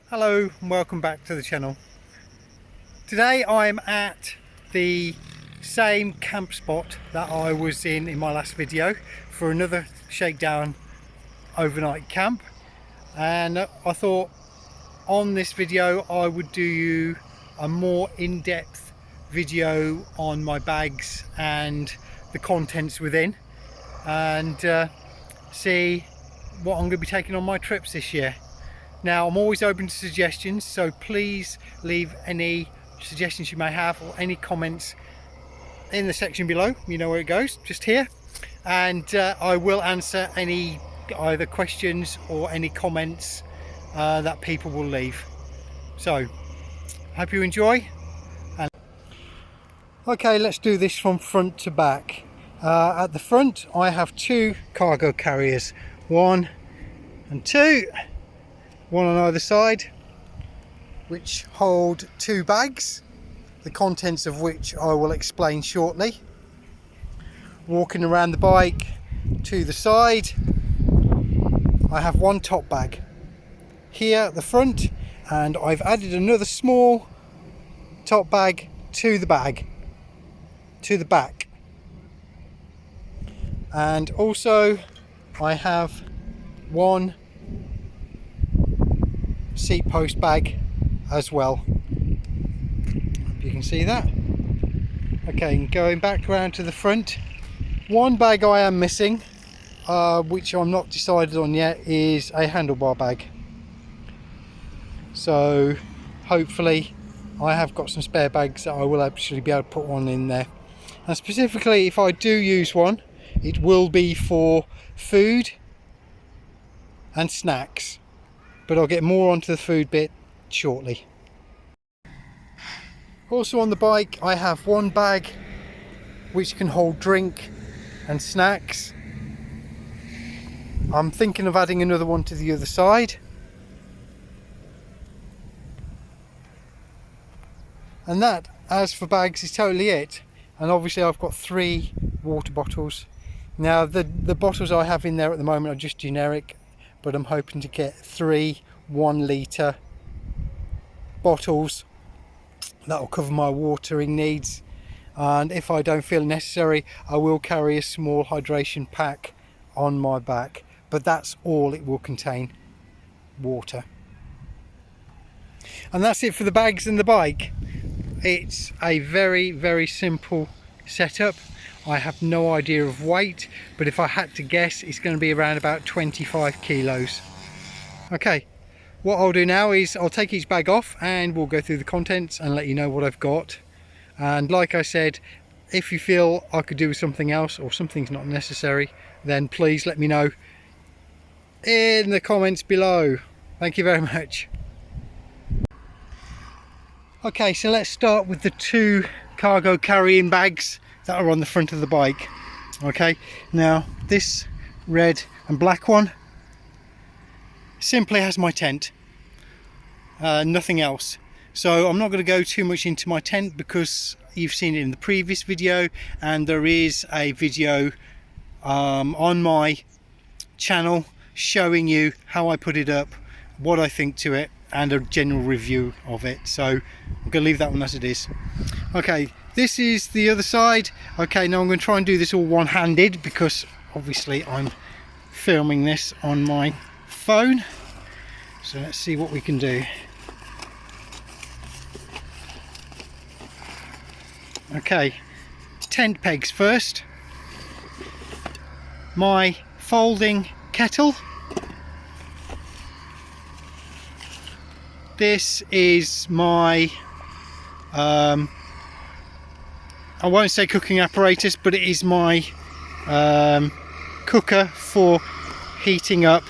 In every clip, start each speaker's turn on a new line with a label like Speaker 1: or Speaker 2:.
Speaker 1: Hello and welcome back to the channel. Today I'm at the same camp spot that I was in my last video for another shakedown overnight camp, and I thought on this video I would do you a more in-depth video on my bags and the contents within, and see what I'm going to be taking on my trips this year. Now, I'm always open to suggestions, so please leave any suggestions you may have or any comments in the section below. You know where it goes, just here. And I will answer any either questions or any comments that people will leave. So, hope you enjoy. And okay, let's do this from front to back. At the front, I have two cargo carriers, 1 and 2. One on either side, which hold 2 bags, the contents of which I will explain shortly. Walking around the bike to the side, I have 1 top bag here at the front, and I've added another small top bag to the back, and also I have 1 seat post bag as well. Hope you can see that. Okay, going back around to the front, 1 bag I am missing, which I'm not decided on yet, is a handlebar bag. So hopefully I have got some spare bags that I will actually be able to put one in there. And specifically, if I do use one, it will be for food and snacks, but I'll get more onto the food bit shortly. Also on the bike, I have 1 bag which can hold drink and snacks. I'm thinking of adding another one to the other side. And that, as for bags, is totally it. And obviously I've got 3 water bottles. Now the bottles I have in there at the moment are just generic, but I'm hoping to get 3 1-litre bottles that will cover my watering needs, and if I don't feel necessary I will carry a small hydration pack on my back, but that's all it will contain, water. And that's it for the bags and the bike. It's a very simple setup. I have no idea of weight, but if I had to guess, it's going to be around about 25 kilos. Okay, what I'll do now is I'll take each bag off and we'll go through the contents and let you know what I've got. And like I said, if you feel I could do something else or something's not necessary, then please let me know in the comments below. Thank you very much. Okay, so let's start with the 2 cargo carrying bags that are on the front of the bike. Okay, now this red and black one simply has my tent, nothing else. So I'm not going to go too much into my tent because you've seen it in the previous video, and there is a video on my channel showing you how I put it up, what I think to it, and a general review of it. So I'm going to leave that one as it is. Okay, this is the other side. Okay, now I'm going to try and do this all one-handed because obviously I'm filming this on my phone. So let's see what we can do. Okay, tent pegs first. My folding kettle. This is my I won't say cooking apparatus, but it is my cooker for heating up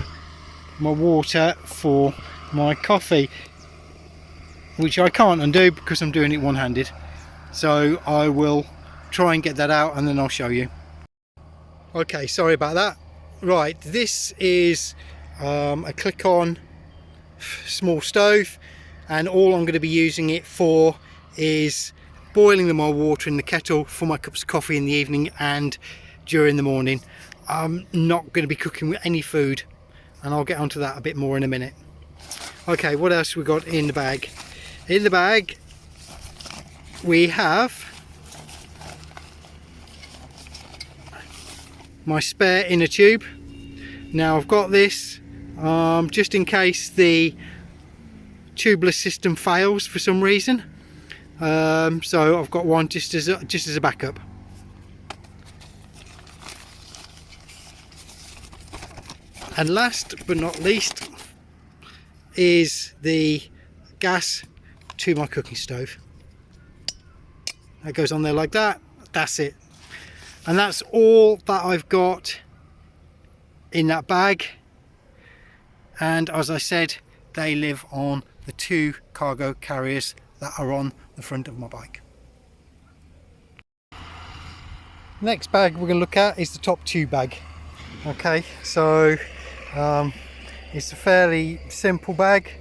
Speaker 1: my water for my coffee, which I can't undo because I'm doing it one-handed. So I will try and get that out and then I'll show you. Okay, sorry about that. Right, this is a click-on small stove, and all I'm going to be using it for is boiling my water in the kettle for my cups of coffee in the evening and during the morning. I'm not going to be cooking with any food, and I'll get onto that a bit more in a minute. Okay, what else we got in the bag? In the bag we have my spare inner tube. Now I've got this just in case the tubeless system fails for some reason. So I've got one just as a backup. And last but not least is the gas to my cooking stove. That goes on there like that. That's it. And that's all that I've got in that bag. And as I said, they live on the 2 cargo carriers that are on the front of my bike. Next bag we're going to look at is the top tube bag. Okay, so it's a fairly simple bag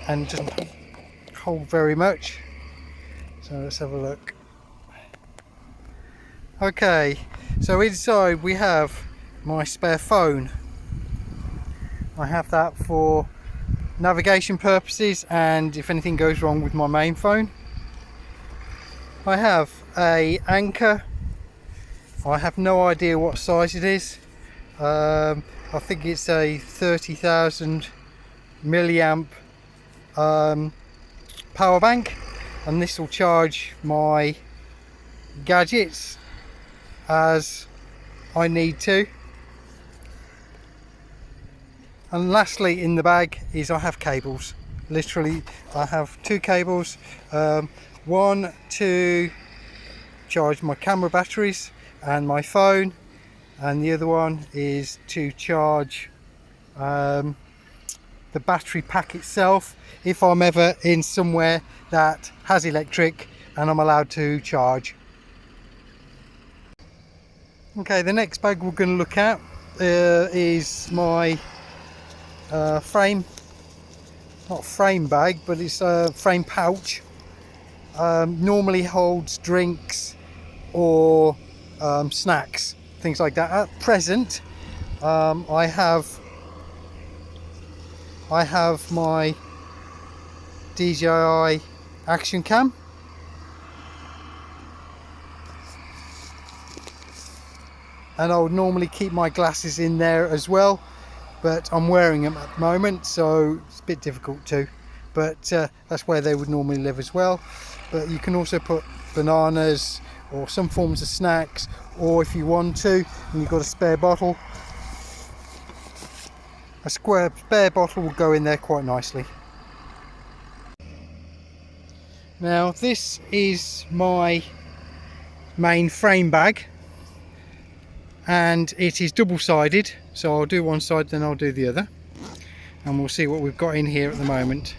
Speaker 1: and doesn't hold very much. So let's have a look. Okay, so inside we have my spare phone. I have that for navigation purposes and if anything goes wrong with my main phone. I have a anchor. I have no idea what size it is. I think it's a 30,000 milliamp power bank, and this will charge my gadgets as I need to. And lastly in the bag is I have cables. Literally I have 2 cables, one to charge my camera batteries and my phone, and the other one is to charge the battery pack itself if I'm ever in somewhere that has electric and I'm allowed to charge. Okay, the next bag we're going to look at is my frame, not frame bag, but it's a frame pouch. Normally holds drinks or snacks, things like that. At present I have my DJI action cam, and I would normally keep my glasses in there as well, but I'm wearing them at the moment so it's a bit difficult to, but that's where they would normally live as well. But you can also put bananas or some forms of snacks, or if you want to and you've got a spare bottle, a spare bottle will go in there quite nicely. Now this is my main frame bag and it is double-sided, so I'll do one side then I'll do the other, and we'll see what we've got in here at the moment.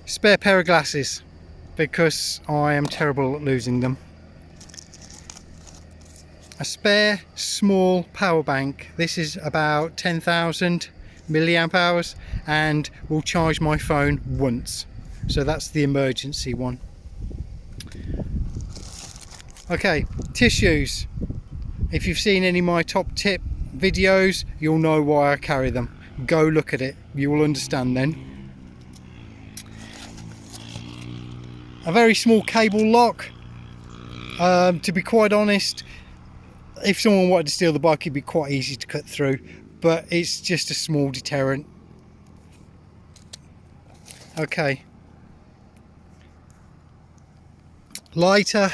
Speaker 1: Spare pair of glasses because I am terrible at losing them. A spare small power bank. This is about 10,000 milliamp hours and will charge my phone once, so that's the emergency one. Okay, tissues. If you've seen any of my top tip videos, you'll know why I carry them. Go look at it, you will understand then. A very small cable lock. To be quite honest, if someone wanted to steal the bike, it'd be quite easy to cut through, but it's just a small deterrent. Okay. Lighter.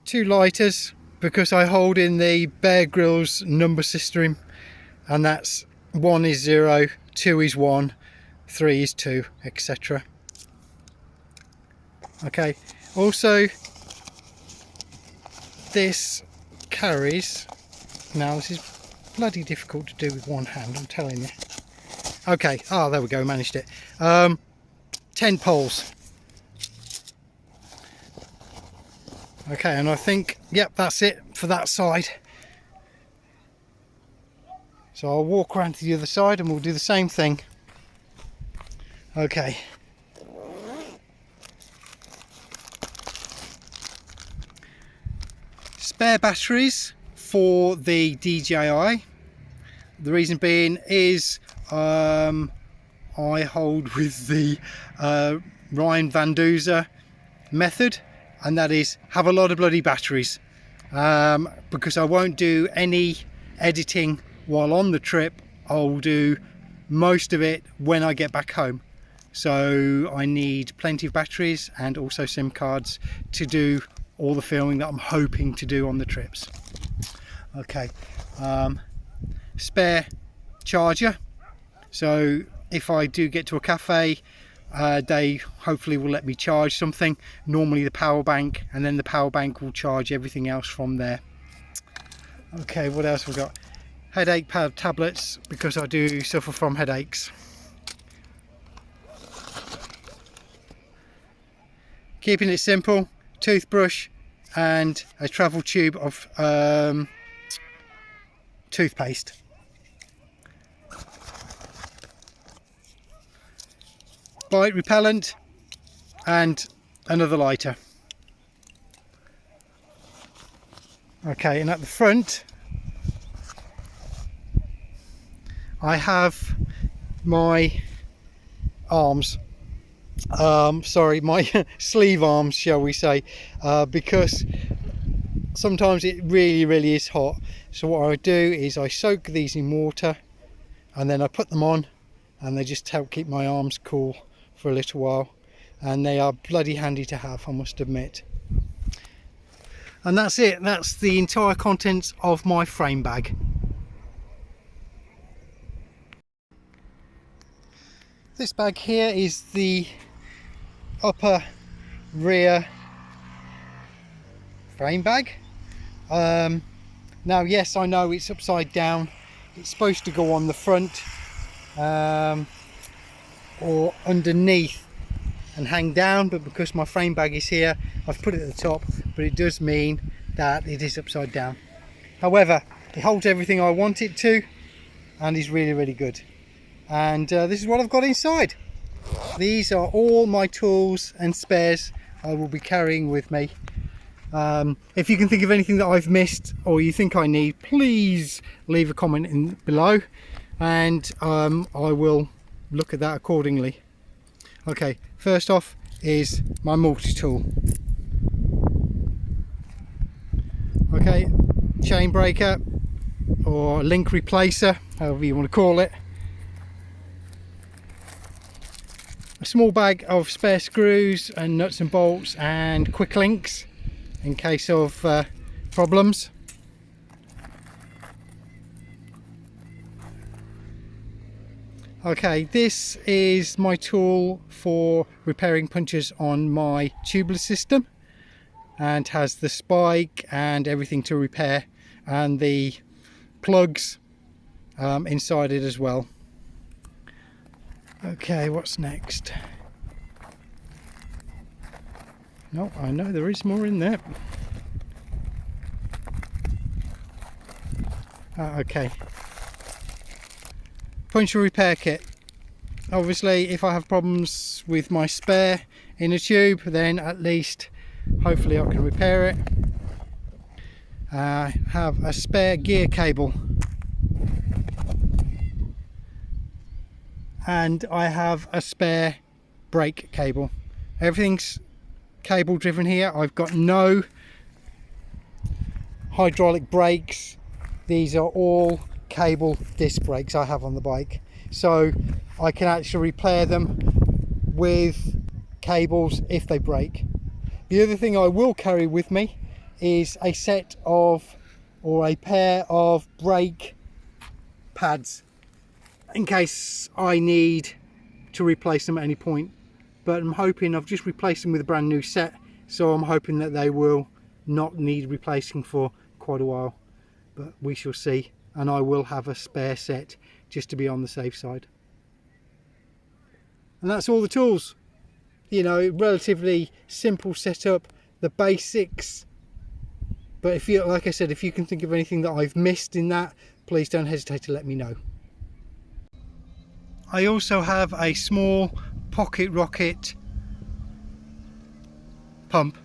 Speaker 1: 2 lighters because I hold in the Bear Grylls number system, and that's 1 is 0, 2 is 1, 3 is 2, etc. Okay, also this carries, now this is bloody difficult to do with one hand, I'm telling you. Okay, oh there we go, managed it. 10 poles. Okay, and I think, yep, that's it for that side. So I'll walk around to the other side and we'll do the same thing. Okay. Spare batteries for the DJI. The reason being is I hold with the Ryan Van Duzer method, and that is have a lot of bloody batteries, because I won't do any editing while on the trip. I'll do most of it when I get back home, so I need plenty of batteries and also SIM cards to do all the filming that I'm hoping to do on the trips. Okay, spare charger, so if I do get to a cafe, they hopefully will let me charge something, normally the power bank, and then the power bank will charge everything else from there. Okay, what else we got? Headache pad tablets, because I do suffer from headaches. Keeping it simple, toothbrush and a travel tube of toothpaste. Bite repellent and another lighter. Okay, and at the front I have my arms, sorry, my sleeve arms, shall we say, because sometimes it really is hot. So what I do is I soak these in water and then I put them on, and they just help keep my arms cool for a little while, and they are bloody handy to have, I must admit. And that's it, that's the entire contents of my frame bag. This bag here is the upper rear frame bag. Now yes, I know it's upside down, it's supposed to go on the front or underneath and hang down, but because my frame bag is here, I've put it at the top, but it does mean that it is upside down. However, it holds everything I want it to and is really good. And this is what I've got inside. These are all my tools and spares I will be carrying with me. If you can think of anything that I've missed or you think I need, please leave a comment in below, and I will look at that accordingly. Okay, first off is my multi-tool. Okay, chain breaker or link replacer, however you want to call it. A small bag of spare screws and nuts and bolts and quick links in case of problems. Okay, this is my tool for repairing punctures on my tubeless system, and has the spike and everything to repair, and the plugs inside it as well. Okay, what's next? No, I know there is more in there. Okay. Puncture repair kit. Obviously, if I have problems with my spare in a tube, then at least hopefully I can repair it. I have a spare gear cable. And I have a spare brake cable. Everything's cable driven here. I've got no hydraulic brakes. These are all cable disc brakes I have on the bike, so I can actually repair them with cables if they break. The other thing I will carry with me is a set of, or a pair of brake pads in case I need to replace them at any point. But I'm hoping, I've just replaced them with a brand new set, so I'm hoping that they will not need replacing for quite a while, but we shall see. And I will have a spare set just to be on the safe side. And that's all the tools. You know, relatively simple setup, the basics. But if you, like I said, if you can think of anything that I've missed in that, please don't hesitate to let me know. I also have a small pocket rocket pump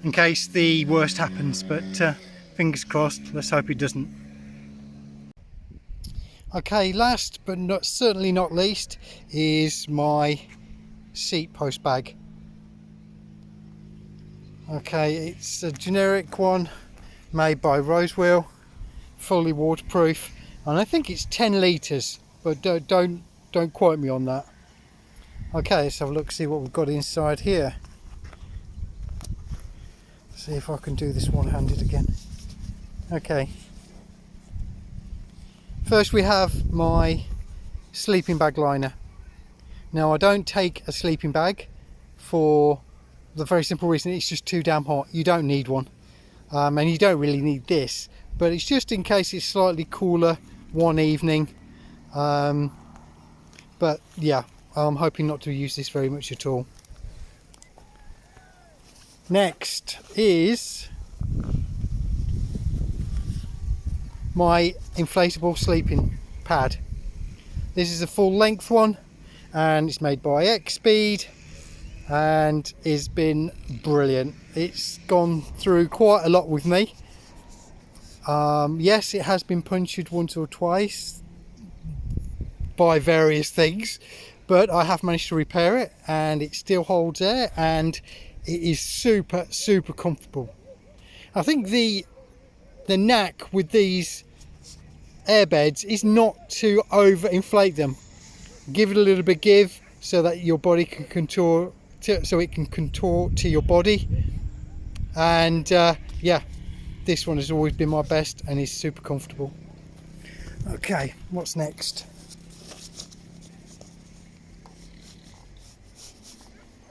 Speaker 1: in case the worst happens, but fingers crossed, let's hope it doesn't. Okay, last but certainly not least is my seat post bag. Okay, it's a generic one made by Rosewheel, fully waterproof, and I think it's 10 litres, but don't quote me on that. Okay, let's have a look, see what we've got inside here. See if I can do this one-handed again. Okay, first we have my sleeping bag liner. Now I don't take a sleeping bag for the very simple reason it's just too damn hot. You don't need one, and you don't really need this, but it's just in case it's slightly cooler one evening. But yeah, I'm hoping not to use this very much at all. Next is my inflatable sleeping pad. This is a full length one and it's made by X-Speed and it's been brilliant. It's gone through quite a lot with me. Yes, it has been punctured once or twice by various things, but I have managed to repair it and it still holds air and it is super comfortable. I think the knack with these airbeds is not to over inflate them. Give it a little bit give so that your body can contour so it can contour to your body, and yeah, this one has always been my best and is super comfortable. Okay, what's next?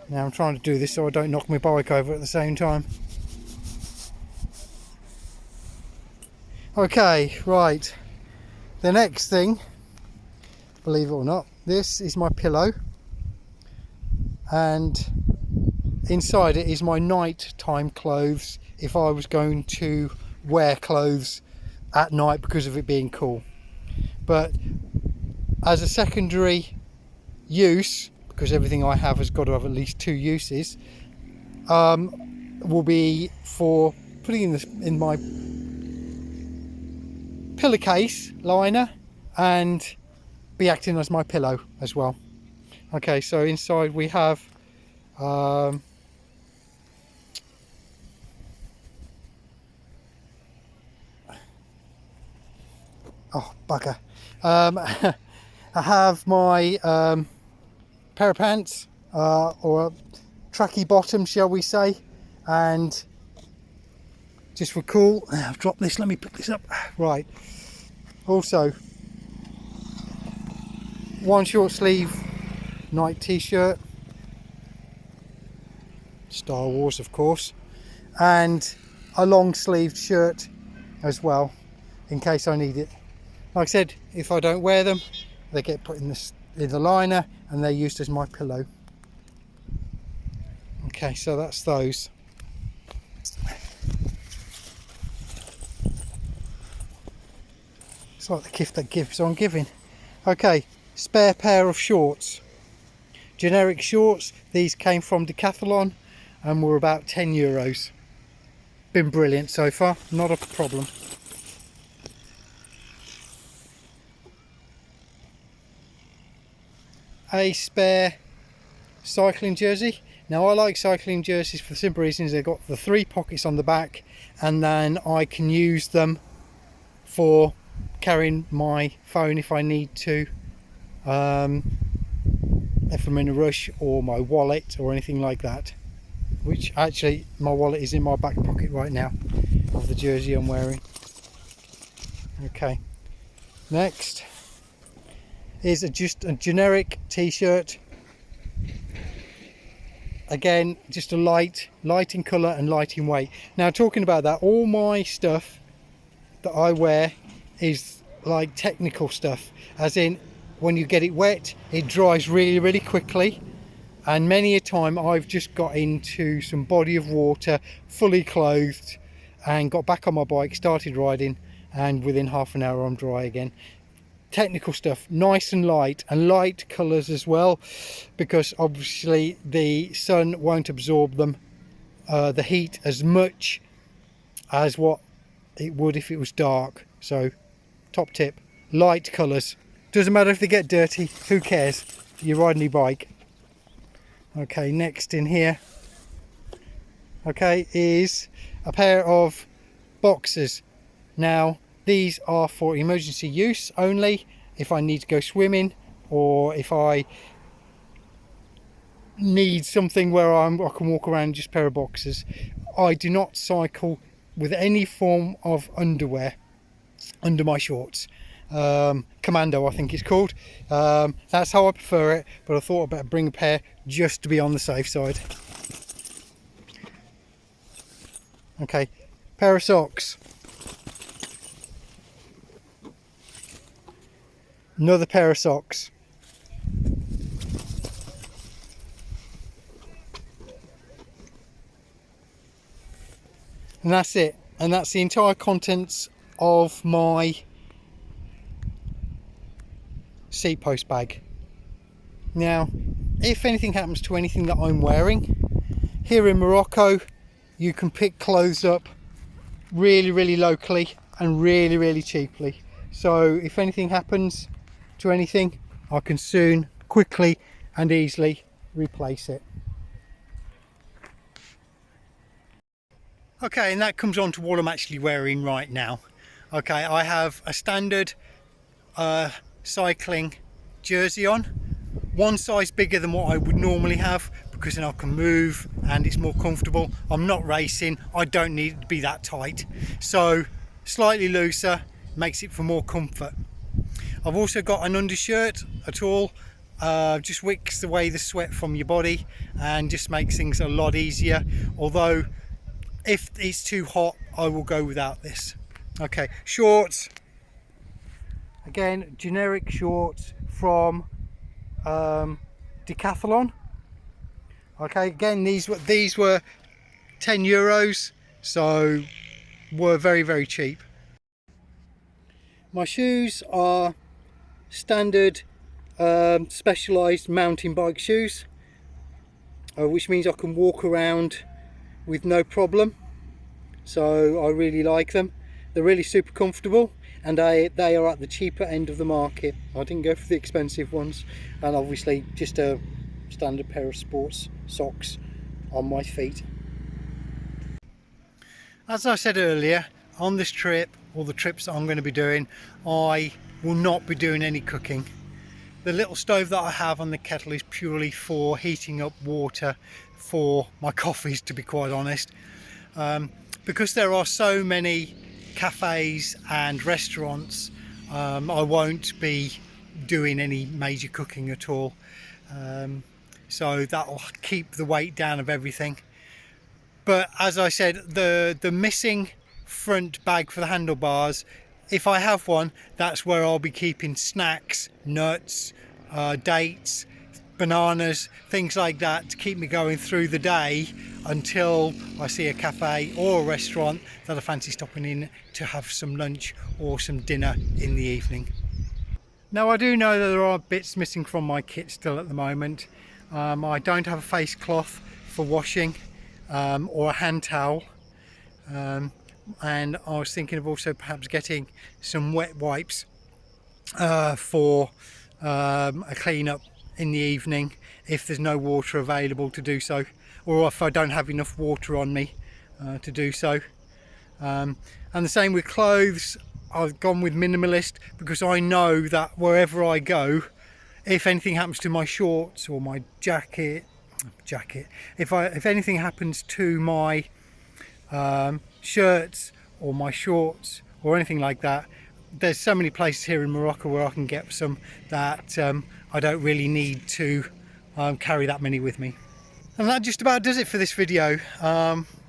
Speaker 1: Now I'm trying to do this so I don't knock my bike over at the same time. Okay, right, the next thing, believe it or not, this is my pillow, and inside it is my nighttime clothes if I was going to wear clothes at night because of it being cool. But as a secondary use, because everything I have has got to have at least 2 uses, will be for putting in my pillowcase liner and be acting as my pillow as well. Okay, so inside we have oh bugger, I have my pair of pants, or a tracky bottom shall we say, and just for cool, I've dropped this, let me pick this up. Right, also one short sleeve night t-shirt, Star Wars of course, and a long sleeved shirt as well in case I need it. Like I said, if I don't wear them, they get put in the liner and they're used as my pillow. Okay, so that's those. It's like the gift that gives on giving. Okay, spare pair of shorts. Generic shorts. These came from Decathlon and were about €10. Been brilliant so far, not a problem. A spare cycling jersey. Now I like cycling jerseys for the simple reasons they've got the 3 pockets on the back, and then I can use them for carrying my phone if I need to, if I'm in a rush, or my wallet or anything like that, which actually my wallet is in my back pocket right now of the jersey I'm wearing. Okay, next is just a generic t-shirt. Again, just a light in colour and light in weight. Now talking about that, all my stuff that I wear is like technical stuff, as in when you get it wet it dries really quickly, and many a time I've just got into some body of water fully clothed and got back on my bike, started riding, and within half an hour I'm dry again. Technical stuff, nice and light colours as well, because obviously the sun won't absorb them, the heat, as much as what it would if it was dark. So top tip, light colours. Doesn't matter if they get dirty, who cares? You're riding your bike. Okay, next in here, okay, is a pair of boxers. Now these are for emergency use only, if I need to go swimming or if I need something where I can walk around in just a pair of boxers. I do not cycle with any form of underwear under my shorts. Commando I think it's called. That's how I prefer it, but I thought I'd better bring a pair just to be on the safe side. Okay, pair of socks, another pair of socks, and that's it. And that's the entire contents of my seat post bag. Now, if anything happens to anything that I'm wearing, here in Morocco you can pick clothes up really locally and really cheaply. So if anything happens to anything, I can soon, quickly and easily replace it. Okay, and that comes on to what I'm actually wearing right now. Okay, I have a standard cycling jersey on, one size bigger than what I would normally have, because then I can move and it's more comfortable. I'm not racing, I don't need it to be that tight, so slightly looser makes it for more comfort. I've also got an undershirt at all, just wicks away the sweat from your body and just makes things a lot easier, although if it's too hot I will go without this. Okay, shorts, again generic shorts from Decathlon. Okay, again these were €10, so were very cheap. My shoes are standard specialized mountain bike shoes, which means I can walk around with no problem, so I really like them. They're really super comfortable, and they are at the cheaper end of the market. I didn't go for the expensive ones, and obviously just a standard pair of sports socks on my feet. As I said earlier, on this trip, or the trips that I'm going to be doing, I will not be doing any cooking. The little stove that I have on the kettle is purely for heating up water for my coffees, to be quite honest. Because there are so many cafes and restaurants, I won't be doing any major cooking at all, so that'll keep the weight down of everything. But as I said, the missing front bag for the handlebars, if I have one, that's where I'll be keeping snacks, nuts, dates, bananas, things like that, to keep me going through the day until I see a cafe or a restaurant that I fancy stopping in to have some lunch or some dinner in the evening. Now, I do know that there are bits missing from my kit still at the moment. I don't have a face cloth for washing or a hand towel, and I was thinking of also perhaps getting some wet wipes for a clean up in the evening if there's no water available to do so, or if I don't have enough water on me to do so. And the same with clothes. I've gone with minimalist because I know that wherever I go, if anything happens to my shorts or my jacket, if anything happens to my shirts or my shorts or anything like that, there's so many places here in Morocco where I can get some that I don't really need to carry that many with me. And that just about does it for this video.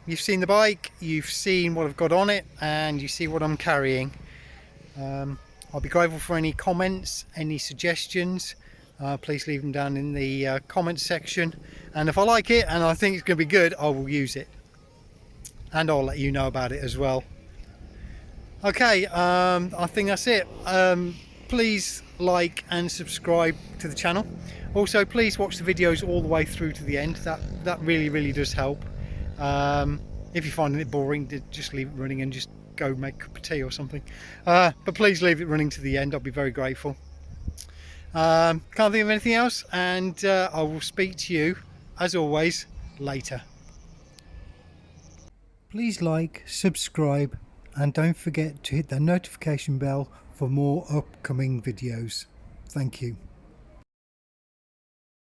Speaker 1: You've seen the bike, you've seen what I've got on it, and you see what I'm carrying. I'll be grateful for any comments, any suggestions. Please leave them down in the comments section, and if I like it and I think it's going to be good, I will use it, and I'll let you know about it as well. Okay, I think that's it. Please like and subscribe to the channel. Also, please watch the videos all the way through to the end. That really does help. If you're finding it boring, just leave it running and just go make a cup of tea or something. But please leave it running to the end, I'll be very grateful. Can't think of anything else, and I will speak to you, as always, later. Please like, subscribe, and don't forget to hit the notification bell for more upcoming videos. Thank you.